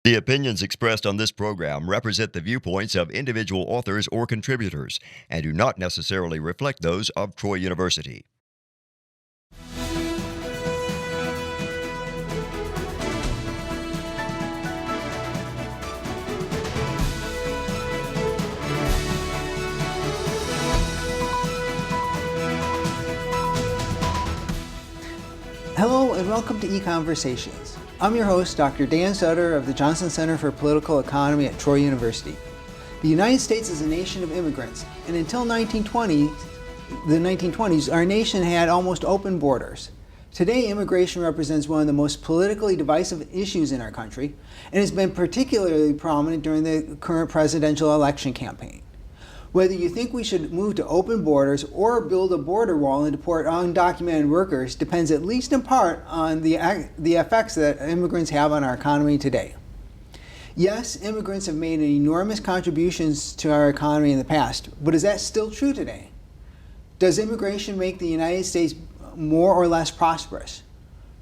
The opinions expressed on this program represent the viewpoints of individual authors or contributors and do not necessarily reflect those of Troy University. Hello and welcome to EconVersations. I'm your host, Dr. Dan Sutter of the Johnson Center for Political Economy at Troy University. The United States is a nation of immigrants, and until the 1920s, our nation had almost open borders. Today, immigration represents one of the most politically divisive issues in our country, and has been particularly prominent during the current presidential election campaign. Whether you think we should move to open borders or build a border wall and deport undocumented workers depends at least in part on the effects that immigrants have on our economy today. Yes, immigrants have made enormous contributions to our economy in the past, but is that still true today? Does immigration make the United States more or less prosperous?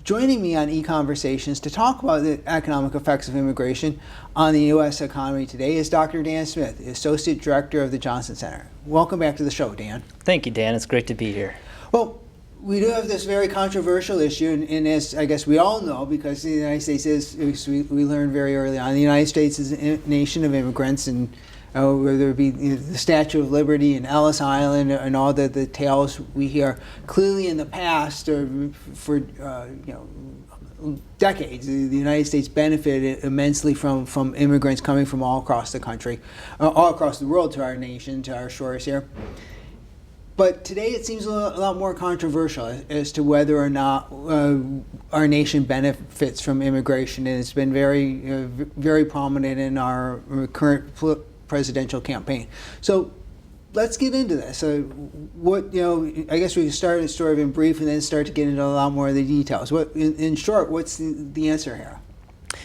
Joining me on EconVersations to talk about the economic effects of immigration on the U.S. economy today is Dr. Dan Smith, Associate Director of the Johnson Center. Welcome back to the show, Dan. Thank you, Dan. It's great to be here. Well, we do have this very controversial issue, and as I guess we all know, because the United States is, we learned very early on, the United States is a nation of immigrants, and whether it be the Statue of Liberty and Ellis Island and all the tales we hear, clearly in the past or for decades, the United States benefited immensely from immigrants coming from all across the country, all across the world to our nation, to our shores here. But today it seems a lot more controversial as to whether or not our nation benefits from immigration, and it's been very prominent in our current presidential campaign. So let's get into this. I guess we can start sort of in brief and then start to get into a lot more of the details. In short, what's the answer here?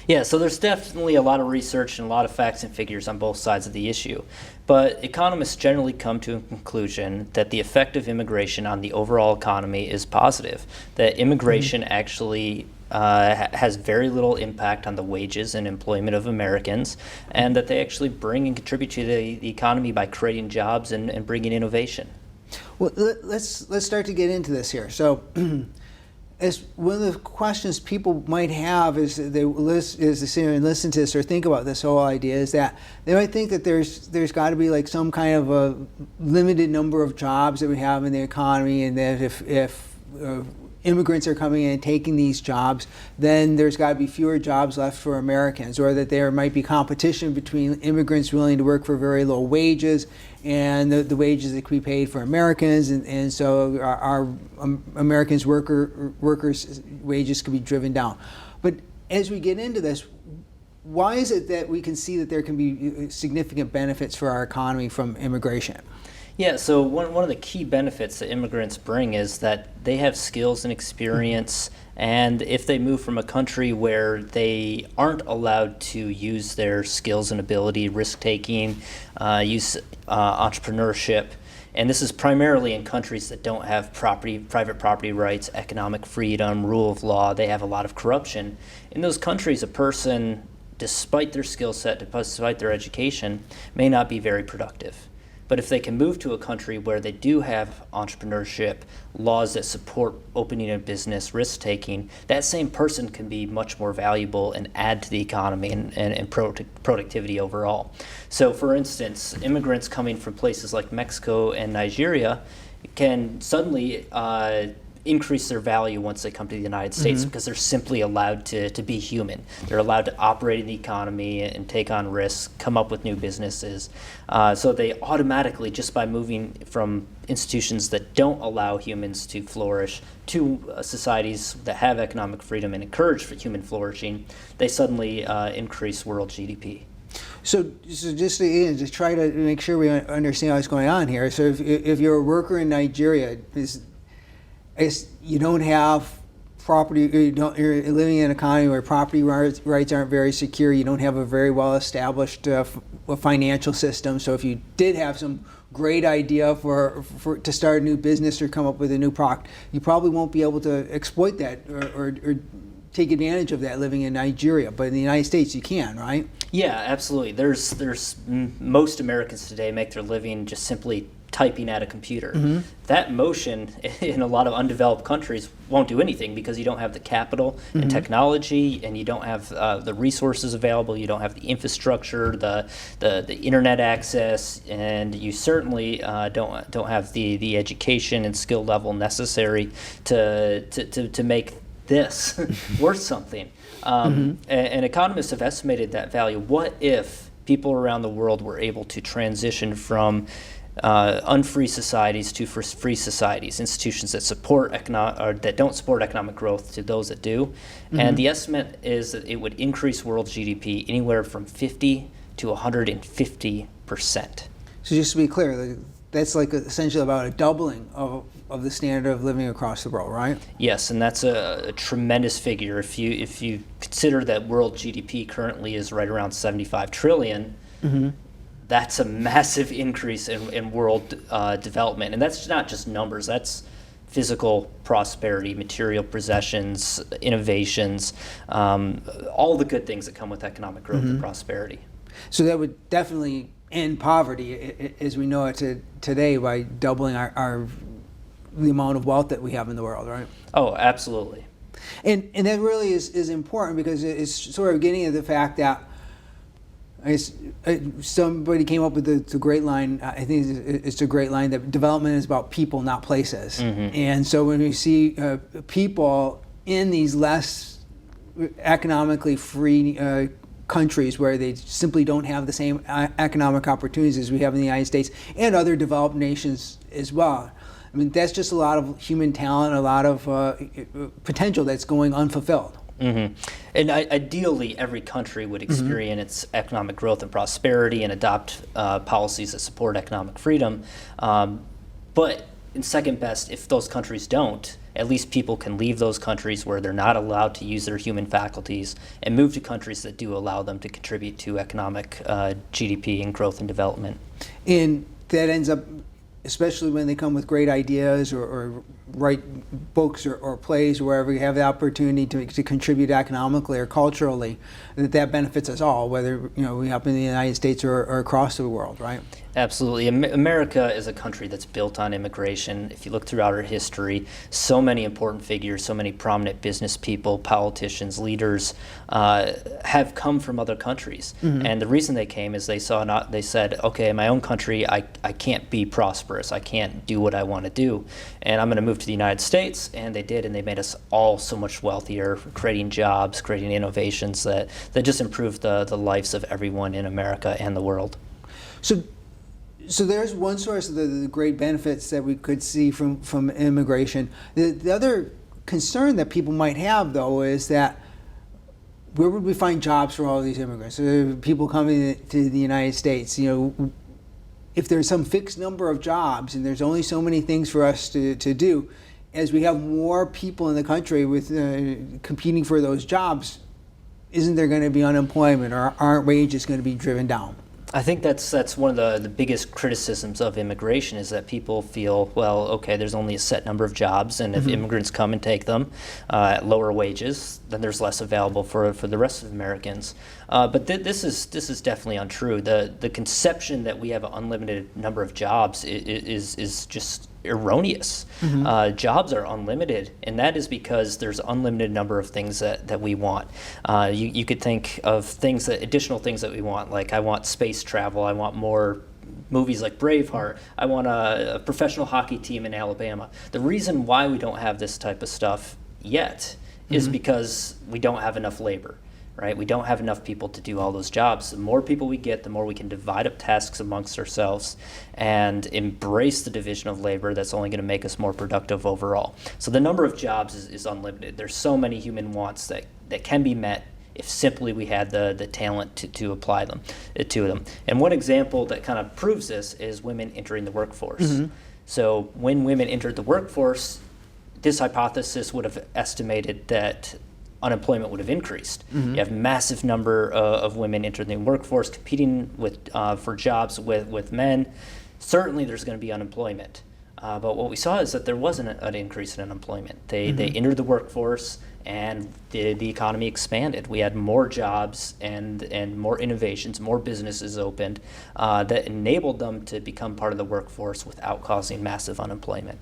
Yeah, so there's definitely a lot of research and a lot of facts and figures on both sides of the issue. But economists generally come to a conclusion that the effect of immigration on the overall economy is positive, that immigration actually has very little impact on the wages and employment of Americans, and that they actually bring and contribute to the economy by creating jobs and bringing innovation. Well, let's start to get into this here. So, as one of the questions people might have as they sit here and listen to this or think about this whole idea is that they might think that there's got to be like some kind of a limited number of jobs that we have in the economy, and that if immigrants are coming in and taking these jobs, then there's got to be fewer jobs left for Americans, or that there might be competition between immigrants willing to work for very low wages and the wages that can be paid for Americans, and so our Americans workers' wages could be driven down. But as we get into this, why is it that we can see that there can be significant benefits for our economy from immigration? Yeah, so one of the key benefits that immigrants bring is that they have skills and experience, and if they move from a country where they aren't allowed to use their skills and ability, risk-taking, use entrepreneurship, and this is primarily in countries that don't have private property rights, economic freedom, rule of law, they have a lot of corruption. In those countries, a person, despite their skill set, despite their education, may not be very productive. But if they can move to a country where they do have entrepreneurship, laws that support opening a business, risk-taking, that same person can be much more valuable and add to the economy and productivity overall. So for instance, immigrants coming from places like Mexico and Nigeria can suddenly increase their value once they come to the United States, because they're simply allowed to be human. They're allowed to operate in the economy and take on risks, come up with new businesses. So they automatically, just by moving from institutions that don't allow humans to flourish to societies that have economic freedom and encourage for human flourishing, they suddenly increase world GDP. So just to try to make sure we understand what's going on here. So if you're a worker in Nigeria, you don't have property, you're living in an economy where property rights aren't very secure, you don't have a very well established financial system. So if you did have some great idea to start a new business or come up with a new product, you probably won't be able to exploit that or take advantage of that living in Nigeria, but in the United States you can, right? Yeah, absolutely. Most Americans today make their living just simply typing at a computer. That motion in a lot of undeveloped countries won't do anything because you don't have the capital and technology, and you don't have the resources available. You don't have the infrastructure, the internet access, and you certainly don't have the education and skill level necessary to make this worth something. And economists have estimated that value. What if people around the world were able to transition from unfree societies to free societies, institutions that support or that don't support economic growth to those that do? And the estimate is that it would increase world GDP anywhere from 50 to 150%. So just to be clear, that's like essentially about a doubling of the standard of living across the world, right? Yes, and that's a tremendous figure. If you consider that world GDP currently is right around 75 trillion, that's a massive increase in world development. And that's not just numbers, that's physical prosperity, material possessions, innovations, all the good things that come with economic growth and prosperity. So that would definitely end poverty as we know it today by doubling the amount of wealth that we have in the world, right? Oh, absolutely. And that really is important because it's sort of getting at the fact that somebody came up with the great line, I think it's a great line, that development is about people, not places. And so when we see people in these less economically free countries where they simply don't have the same economic opportunities as we have in the United States and other developed nations as well, I mean, that's just a lot of human talent, a lot of potential that's going unfulfilled. And ideally, every country would experience economic growth and prosperity and adopt policies that support economic freedom. But in second best, if those countries don't, at least people can leave those countries where they're not allowed to use their human faculties and move to countries that do allow them to contribute to economic GDP and growth and development. And that ends up, especially when they come with great ideas or write books or plays or wherever you have the opportunity to contribute economically or culturally, that benefits us all, whether we happen in the United States or across the world, right? Absolutely. America is a country that's built on immigration. If you look throughout our history, so many important figures, so many prominent business people, politicians, leaders have come from other countries. And the reason they came is they said, okay, in my own country, I can't be prosperous. I can't do what I want to do. And I'm going to move to the United States. And they did, and they made us all so much wealthier, creating jobs, creating innovations that just improved the lives of everyone in America and the world. So there's one source of the great benefits that we could see from immigration. The other concern that people might have, though, is that where would we find jobs for all of these immigrants? People coming to the United States, if there's some fixed number of jobs and there's only so many things for us to do, as we have more people in the country with competing for those jobs, isn't there going to be unemployment, or aren't wages going to be driven down? I think that's one of the biggest criticisms of immigration is that people feel, well, okay, there's only a set number of jobs, and if immigrants come and take them at lower wages, then there's less available for the rest of Americans. But this is definitely untrue. The conception that we have an unlimited number of jobs is just erroneous. Jobs are unlimited, and that is because there's unlimited number of things that we want. You could think of additional things that we want, like I want space travel, I want more movies like Braveheart, I want a professional hockey team in Alabama. The reason why we don't have this type of stuff yet is because we don't have enough labor. Right? We don't have enough people to do all those jobs. The more people we get, the more we can divide up tasks amongst ourselves and embrace the division of labor that's only going to make us more productive overall. So the number of jobs is unlimited. There's so many human wants that can be met if simply we had the talent to apply them to them. And one example that kind of proves this is women entering the workforce. So when women entered the workforce, this hypothesis would have estimated that unemployment would have increased. You have massive number of women entering the workforce competing for jobs with men. Certainly there's going to be unemployment. But what we saw is that there wasn't an increase in unemployment. They entered the workforce and the economy expanded. We had more jobs and more innovations, more businesses opened that enabled them to become part of the workforce without causing massive unemployment.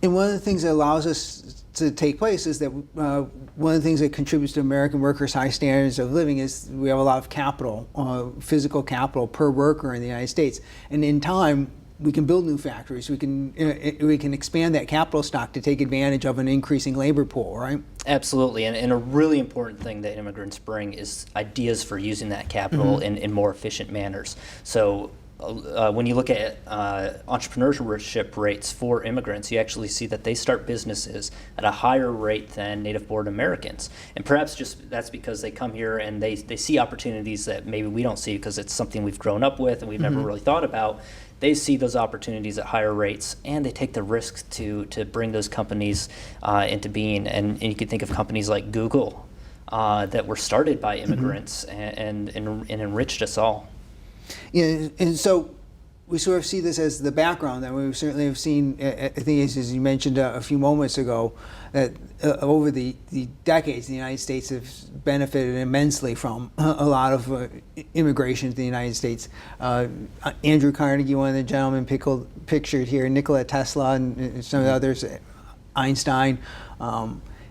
And one of the things that allows us to take place is that one of the things that contributes to American workers' high standards of living is we have a lot of capital, physical capital per worker in the United States. And in time, we can build new factories. We can expand that capital stock to take advantage of an increasing labor pool, right? Absolutely, and a really important thing that immigrants bring is ideas for using that capital in more efficient manners. So when you look at entrepreneurship rates for immigrants, you actually see that they start businesses at a higher rate than native-born Americans. And perhaps just that's because they come here and they see opportunities that maybe we don't see because it's something we've grown up with and we've never really thought about. They see those opportunities at higher rates, and they take the risks to bring those companies into being. And you can think of companies like Google that were started by immigrants and enriched us all. Yeah, and so we sort of see this as the background that we certainly have seen. I think, as you mentioned a few moments ago, that over the decades, the United States has benefited immensely from a lot of immigration to the United States. Andrew Carnegie, one of the gentlemen pictured here, Nikola Tesla, and some of the others, Einstein.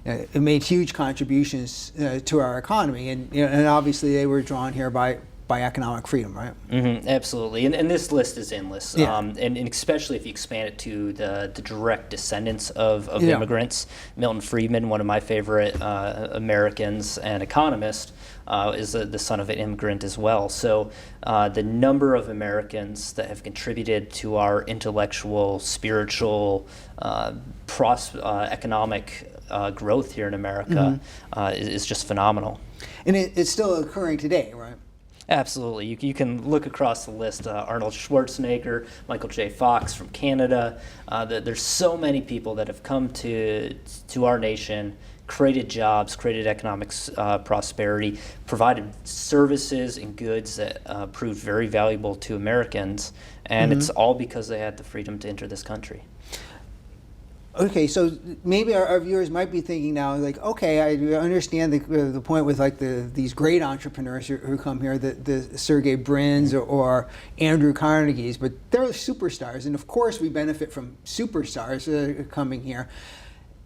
It made huge contributions to our economy, and obviously they were drawn here by economic freedom, right? Absolutely, and this list is endless, Yeah. and especially if you expand it to the direct descendants of immigrants. Milton Friedman, one of my favorite Americans and economists, is the son of an immigrant as well. So the number of Americans that have contributed to our intellectual, spiritual, economic growth here in America is just phenomenal. And it's still occurring today, right? Absolutely. You can look across the list. Arnold Schwarzenegger, Michael J. Fox from Canada. There's so many people that have come to our nation, created jobs, created economic prosperity, provided services and goods that proved very valuable to Americans. And it's all because they had the freedom to enter this country. Okay, so maybe our viewers might be thinking now, like, okay, I understand the point with like these great entrepreneurs who come here, the Sergey Brins or Andrew Carnegies, but they're superstars, and of course we benefit from superstars coming here.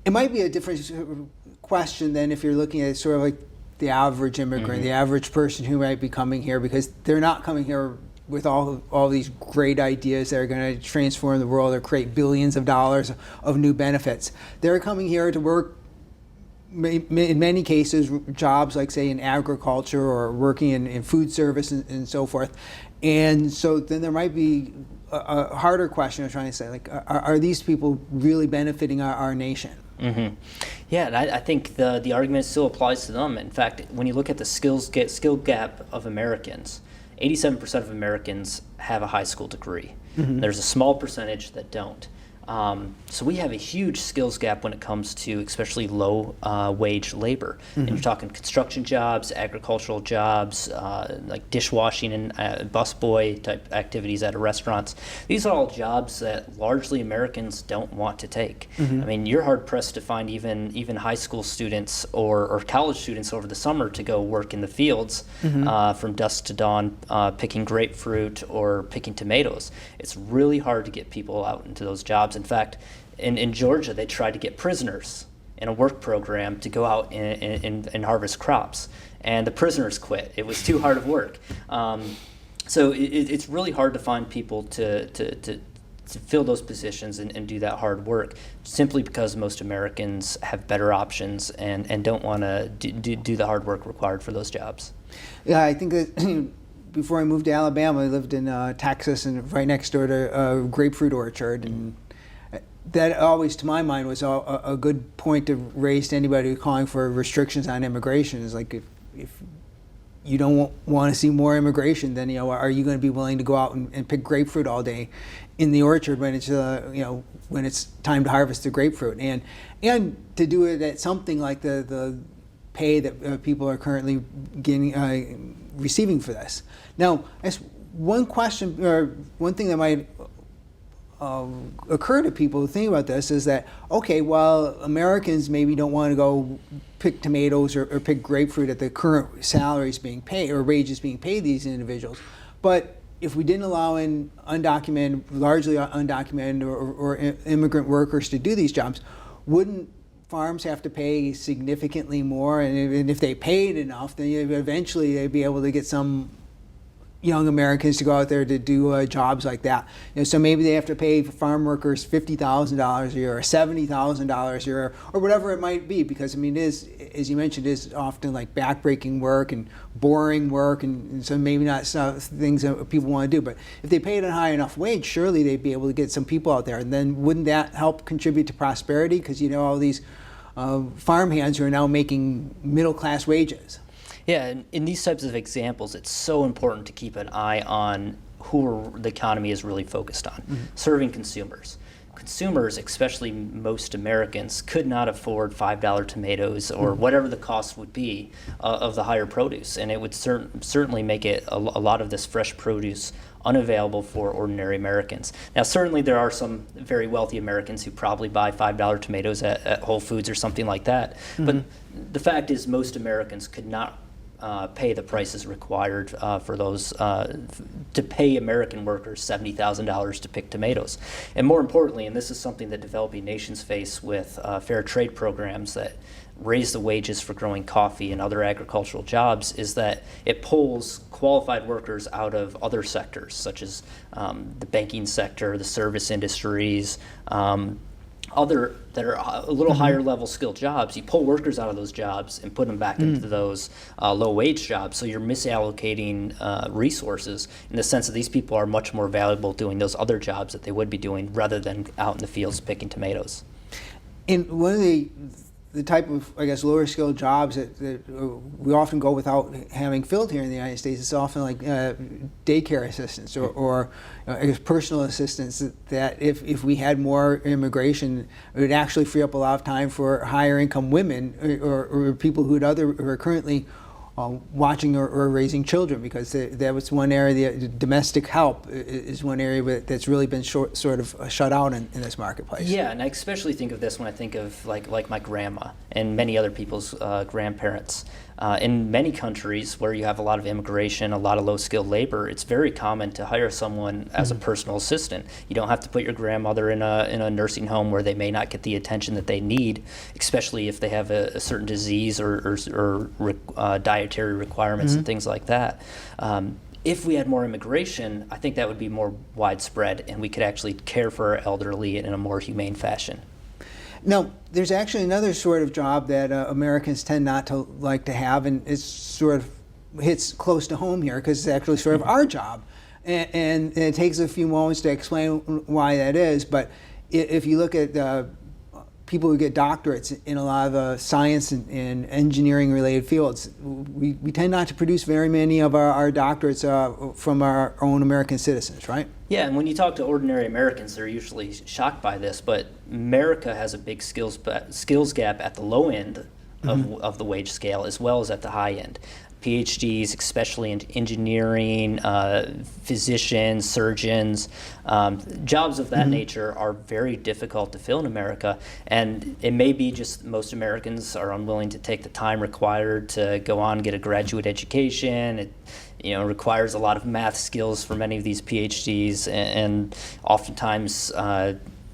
It might be a different question than if you're looking at sort of like the average immigrant, the average person who might be coming here, because they're not coming here with all these great ideas that are going to transform the world or create billions of dollars of new benefits. They're coming here to work, in many cases, jobs like, say, in agriculture or working in food service and so forth. And so then there might be a harder question of trying to say, like, are these people really benefiting our nation? Yeah, and I think the argument still applies to them. In fact, when you look at the skill gap of Americans, 87% of Americans have a high school degree. There's a small percentage that don't. So we have a huge skills gap when it comes to especially low wage labor. And you're talking construction jobs, agricultural jobs, like dishwashing and busboy type activities at restaurants. These are all jobs that largely Americans don't want to take. I mean, you're hard pressed to find even high school students or college students over the summer to go work in the fields from dusk to dawn, picking grapefruit or picking tomatoes. It's really hard to get people out into those jobs. In fact, in Georgia, they tried to get prisoners in a work program to go out and harvest crops, and the prisoners quit. It was too hard of work. So it's really hard to find people to fill those positions and do that hard work, simply because most Americans have better options and don't want to do the hard work required for those jobs. Yeah, I think that before I moved to Alabama, I lived in Texas, and right next door to a grapefruit orchard, and that always, to my mind, was a good point to raise to anybody calling for restrictions on immigration. Is like, if you don't want to see more immigration, then are you going to be willing to go out and pick grapefruit all day in the orchard when it's when it's time to harvest the grapefruit, and to do it at something like the pay that people are currently receiving for this. Now, as one question or one thing that might occur to people who think about this is that, okay, well, Americans maybe don't want to go pick tomatoes or pick grapefruit at the current salaries being paid or wages being paid these individuals. But if we didn't allow in undocumented, largely undocumented or immigrant workers to do these jobs, wouldn't farms have to pay significantly more? And if they paid enough, then eventually they'd be able to get some young Americans to go out there to do jobs like that. So maybe they have to pay farm workers $50,000 a year or $70,000 a year or whatever it might be, because I mean, it is, as you mentioned, it is often like backbreaking work and boring work, and so maybe not some things that people want to do. But if they paid a high enough wage, surely they'd be able to get some people out there, and then wouldn't that help contribute to prosperity? Because all these farm hands who are now making middle-class wages. Yeah, in these types of examples, it's so important to keep an eye on who the economy is really focused on, serving consumers. Consumers, especially most Americans, could not afford $5 tomatoes or whatever the cost would be of the higher produce, and it would certainly make it a lot of this fresh produce unavailable for ordinary Americans. Now, certainly there are some very wealthy Americans who probably buy $5 tomatoes at Whole Foods or something like that, but the fact is most Americans could not pay the prices required for those to pay American workers $70,000 to pick tomatoes. And more importantly, and this is something that developing nations face with fair trade programs that raise the wages for growing coffee and other agricultural jobs, is that it pulls qualified workers out of other sectors, such as the banking sector, the service industries, other that are a little higher level skilled jobs. You pull workers out of those jobs and put them back into those low wage jobs. So you're misallocating resources in the sense that these people are much more valuable doing those other jobs that they would be doing rather than out in the fields picking tomatoes. And one of the type of, I guess, lower skilled jobs that we often go without having filled here in the United States, it's often like daycare assistants or I guess personal assistants, that if we had more immigration, it would actually free up a lot of time for higher income women or people who are currently watching or raising children, because that was one area. The domestic help is one area that's really been sort of shut out in this marketplace. Yeah, and I especially think of this when I think of like my grandma and many other people's grandparents. In many countries where you have a lot of immigration, a lot of low-skilled labor, it's very common to hire someone as a personal assistant. You don't have to put your grandmother in a nursing home where they may not get the attention that they need, especially if they have a certain disease or dietary requirements and things like that. If we had more immigration, I think that would be more widespread, and we could actually care for our elderly in a more humane fashion. Now, there's actually another sort of job that Americans tend not to like to have, and it sort of hits close to home here because it's actually sort of our job. And it takes a few moments to explain why that is, but if you look at people who get doctorates in a lot of science and engineering related fields, we tend not to produce very many of our doctorates from our own American citizens, right? Yeah, and when you talk to ordinary Americans, they're usually shocked by this, but America has a big skills gap at the low end of the wage scale as well as at the high end. PhDs, especially in engineering, physicians, surgeons, jobs of that nature are very difficult to fill in America. And it may be just most Americans are unwilling to take the time required to go on and get a graduate education. It requires a lot of math skills for many of these PhDs, and oftentimes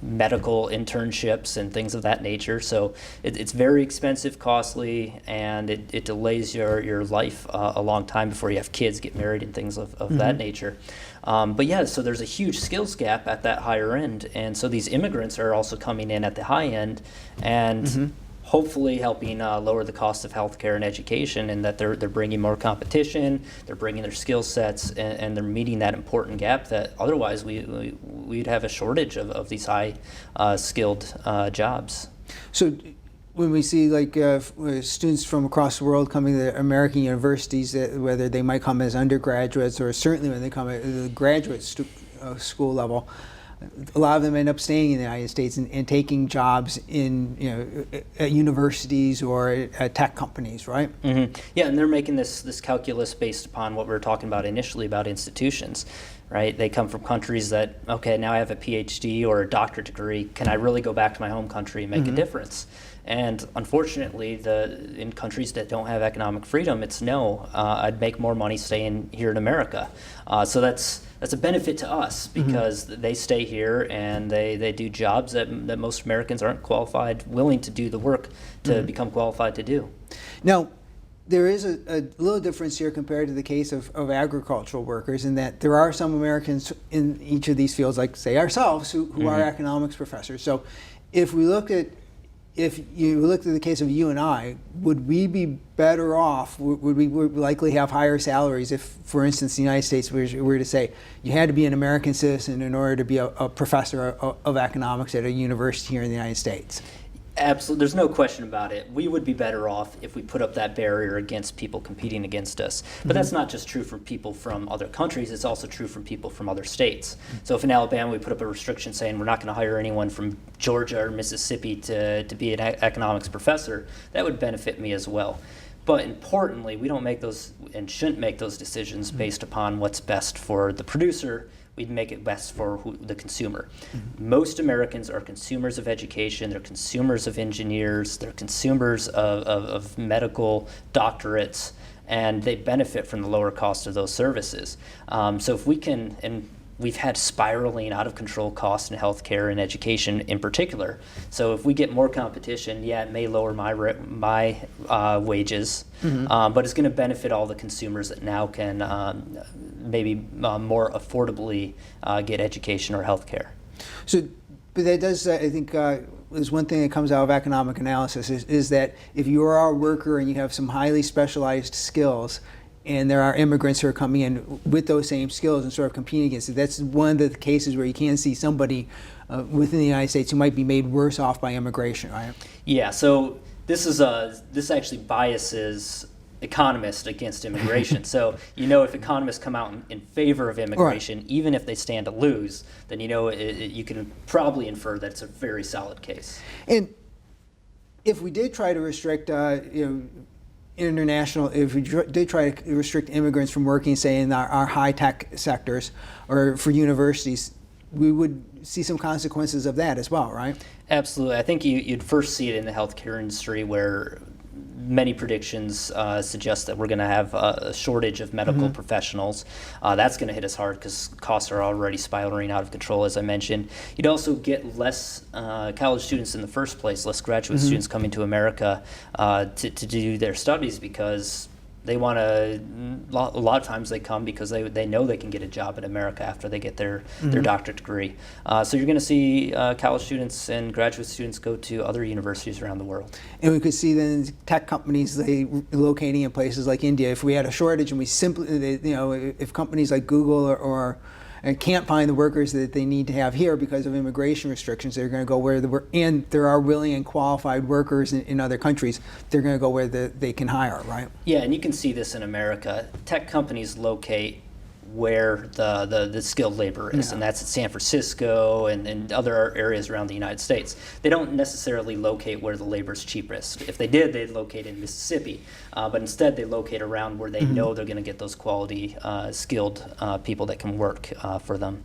medical internships and things of that nature. So it's very expensive, costly, and it delays your life a long time before you have kids, get married, and things of that nature. But yeah, so there's a huge skills gap at that higher end, and so these immigrants are also coming in at the high end and hopefully helping lower the cost of healthcare and education, and that they're bringing more competition, they're bringing their skill sets, and they're meeting that important gap that otherwise we'd have a shortage of these high skilled jobs. So when we see like students from across the world coming to American universities, whether they might come as undergraduates or certainly when they come at the graduate school level, a lot of them end up staying in the United States and taking jobs in at universities or at tech companies, right? Yeah, and they're making this calculus based upon what we were talking about initially about institutions, right? They come from countries that, okay, now I have a PhD or a doctorate degree. Can I really go back to my home country and make a difference? And unfortunately, in countries that don't have economic freedom, it's no. I'd make more money staying here in America. So that's a benefit to us because they stay here and they do jobs that most Americans aren't willing to do the work to become qualified to do. Now, there is a little difference here compared to the case of agricultural workers in that there are some Americans in each of these fields, like say ourselves, who are economics professors. So if you look at the case of you and I, would we be better off? Would we likely have higher salaries if, for instance, the United States were to say you had to be an American citizen in order to be a professor of economics at a university here in the United States? Absolutely, there's no question about it. We would be better off if we put up that barrier against people competing against us. But that's not just true for people from other countries, it's also true for people from other states. So if in Alabama we put up a restriction saying we're not going to hire anyone from Georgia or Mississippi to be an economics professor, that would benefit me as well. But importantly, we don't make those and shouldn't make those decisions based upon what's best for the producer. We'd make it best for the consumer. Most Americans are consumers of education, they're consumers of engineers, they're consumers of medical doctorates, and they benefit from the lower cost of those services. So if we can, and we've had spiraling out of control costs in healthcare and education in particular. So if we get more competition, yeah, it may lower my wages, but it's going to benefit all the consumers that now can maybe more affordably get education or healthcare. So, but that does, I think, is one thing that comes out of economic analysis is that if you are a worker and you have some highly specialized skills, and there are immigrants who are coming in with those same skills and sort of competing against it. That's one of the cases where you can see somebody within the United States who might be made worse off by immigration, right? Yeah, so this actually biases economists against immigration. So if economists come out in favor of immigration, even if they stand to lose, then you can probably infer that it's a very solid case. And if we did try to restrict, if we did try to restrict immigrants from working, say, in our high-tech sectors or for universities, we would see some consequences of that as well, right? Absolutely. I think you'd first see it in the healthcare industry where many predictions suggest that we're going to have a shortage of medical professionals. That's going to hit us hard because costs are already spiraling out of control, as I mentioned. You'd also get less college students in the first place, less graduate students coming to America to do their studies because they want to, a lot of times they come because they know they can get a job in America after they get their doctorate degree. So you're going to see college students and graduate students go to other universities around the world. And we could see then tech companies locating in places like India. If we had a shortage and we simply, if companies like Google or can't find the workers that they need to have here because of immigration restrictions, they're going to go where and there are willing and qualified workers in other countries, they're going to go where they can hire, right? Yeah, and you can see this in America. Tech companies locate where the skilled labor is, and that's in San Francisco and other areas around the United States. They don't necessarily locate where the labor's cheapest. If they did, they'd locate in Mississippi, but instead they locate around where they know they're going to get those quality, skilled people that can work for them.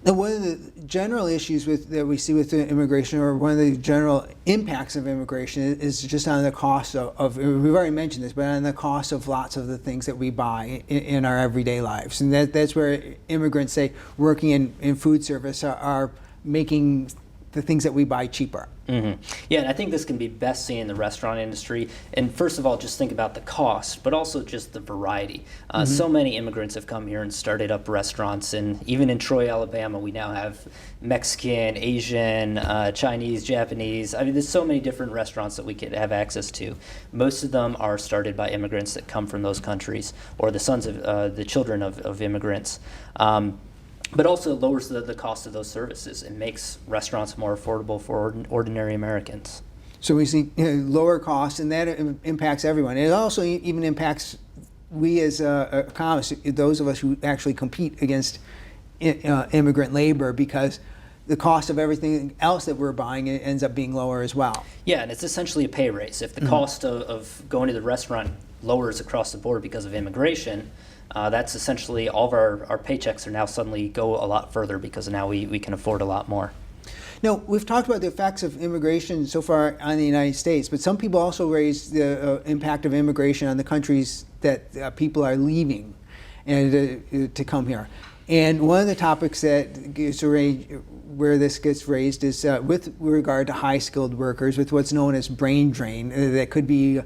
Now, one of the general issues that we see with immigration, or one of the general impacts of immigration, is just on the cost of we've already mentioned this, but on the cost of lots of the things that we buy in our everyday lives. And that's where immigrants, say, working in food service are making the things that we buy cheaper. Yeah, and I think this can be best seen in the restaurant industry. And first of all, just think about the cost, but also just the variety. So many immigrants have come here and started up restaurants, and even in Troy, Alabama, we now have Mexican, Asian, Chinese, Japanese. I mean, there's so many different restaurants that we could have access to. Most of them are started by immigrants that come from those countries, or the children of immigrants. But also lowers the cost of those services and makes restaurants more affordable for ordinary Americans. So we see lower costs, and that impacts everyone. It also even impacts we as economists, those of us who actually compete against immigrant labor, because the cost of everything else that we're buying ends up being lower as well. Yeah, and it's essentially a pay raise. If the cost of going to the restaurant lowers across the board because of immigration, that's essentially all of our paychecks are now suddenly go a lot further because now we can afford a lot more. Now, we've talked about the effects of immigration so far on the United States, but some people also raise the impact of immigration on the countries that people are leaving and to come here. And one of the topics that gets raised, where this gets raised, is with regard to high-skilled workers, with what's known as brain drain, that could be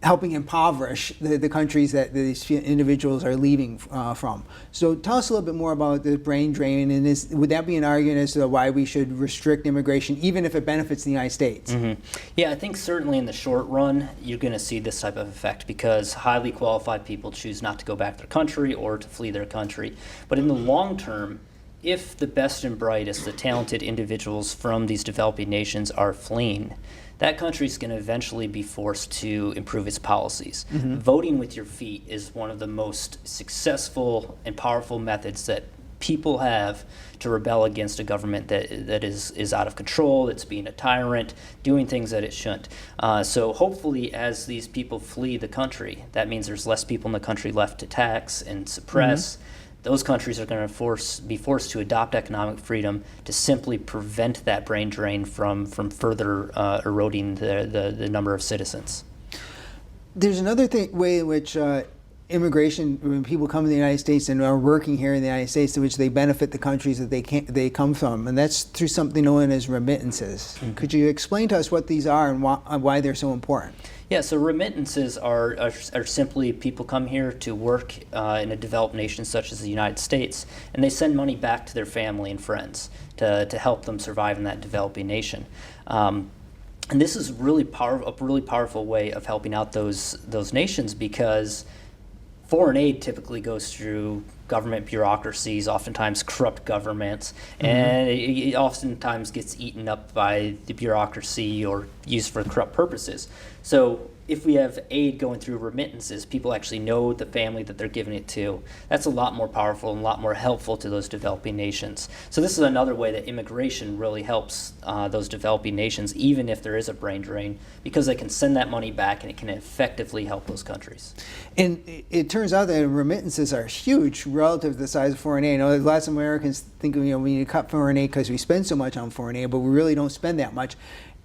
helping impoverish the countries that these individuals are leaving from. So tell us a little bit more about the brain drain, and would that be an argument as to why we should restrict immigration, even if it benefits the United States? Mm-hmm. Yeah, I think certainly in the short run, you're going to see this type of effect because highly qualified people choose not to go back to their country or to flee their country. But in the long term, if the best and brightest, the talented individuals from these developing nations are fleeing, that country is going to eventually be forced to improve its policies. Mm-hmm. Voting with your feet is one of the most successful and powerful methods that people have to rebel against a government that is out of control, that's being a tyrant, doing things that it shouldn't. So hopefully as these people flee the country, that means there's less people in the country left to tax and suppress. Mm-hmm. Those countries are going to be forced to adopt economic freedom to simply prevent that brain drain from further eroding the number of citizens. There's another way in which immigration, when people come to the United States and are working here in the United States, in which they benefit the countries that they come from, and that's through something known as remittances. Mm-hmm. Could you explain to us what these are and why they're so important? Yeah, so remittances are simply people come here to work in a developed nation such as the United States, and they send money back to their family and friends to help them survive in that developing nation. And this is a really powerful way of helping out those nations, because foreign aid typically goes through government bureaucracies, oftentimes corrupt governments, mm-hmm. and it oftentimes gets eaten up by the bureaucracy or used for corrupt purposes. So if we have aid going through remittances, people actually know the family that they're giving it to. That's a lot more powerful and a lot more helpful to those developing nations. So this is another way that immigration really helps those developing nations, even if there is a brain drain, because they can send that money back and it can effectively help those countries. And it turns out that remittances are huge relative to the size of foreign aid. I know lots of Americans think we need to cut foreign aid because we spend so much on foreign aid, but we really don't spend that much.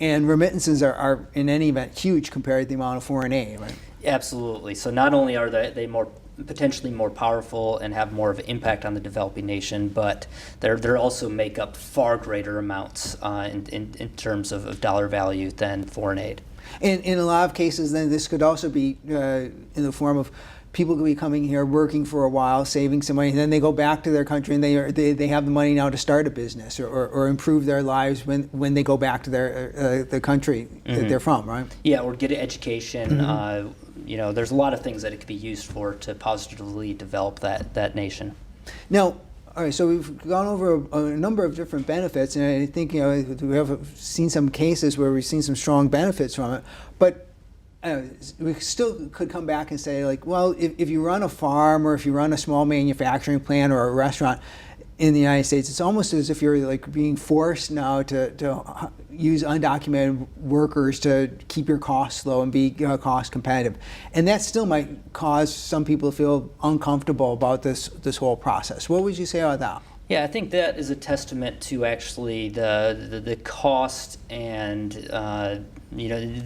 And remittances are, in any event, huge compared to the amount of foreign aid, right? Absolutely. So not only are they potentially more powerful and have more of an impact on the developing nation, but they also make up far greater amounts in terms of dollar value than foreign aid. And in a lot of cases, then, this could also be in the form of people could be coming here, working for a while, saving some money, and then they go back to their country and they have the money now to start a business or improve their lives when they go back to the country mm-hmm. that they're from, right? Yeah, or get an education. Mm-hmm. There's a lot of things that it could be used for to positively develop that nation. Now, all right, so we've gone over a number of different benefits, and I think we have seen some cases where we've seen some strong benefits from it, but we still could come back and say, like, well, if you run a farm or if you run a small manufacturing plant or a restaurant in the United States, it's almost as if you're like being forced now to use undocumented workers to keep your costs low and be cost competitive. And that still might cause some people to feel uncomfortable about this whole process. What would you say about that? Yeah, I think that is a testament to actually the cost and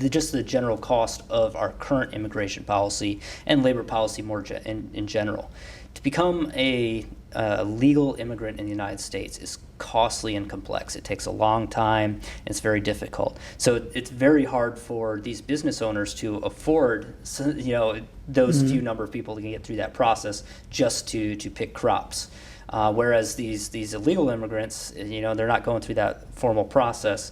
just the general cost of our current immigration policy and labor policy more in general. To become a legal immigrant in the United States is costly and complex. It takes a long time, and it's very difficult. So it's very hard for these business owners to afford, those mm-hmm. few number of people that can get through that process just to pick crops. Whereas these illegal immigrants, they're not going through that formal process,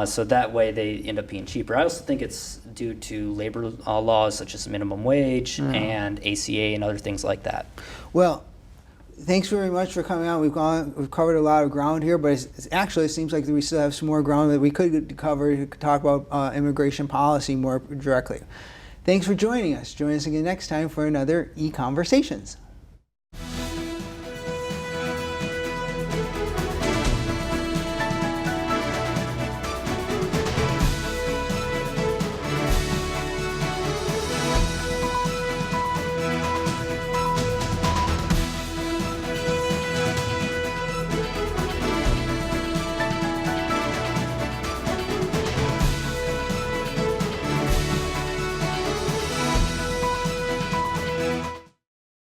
so that way they end up being cheaper. I also think it's due to labor laws such as minimum wage and ACA and other things like that. Well, thanks very much for coming out. We've covered a lot of ground here, but it seems like we still have some more ground that we could cover to talk about immigration policy more directly. Thanks for joining us. Join us again next time for another EconVersations.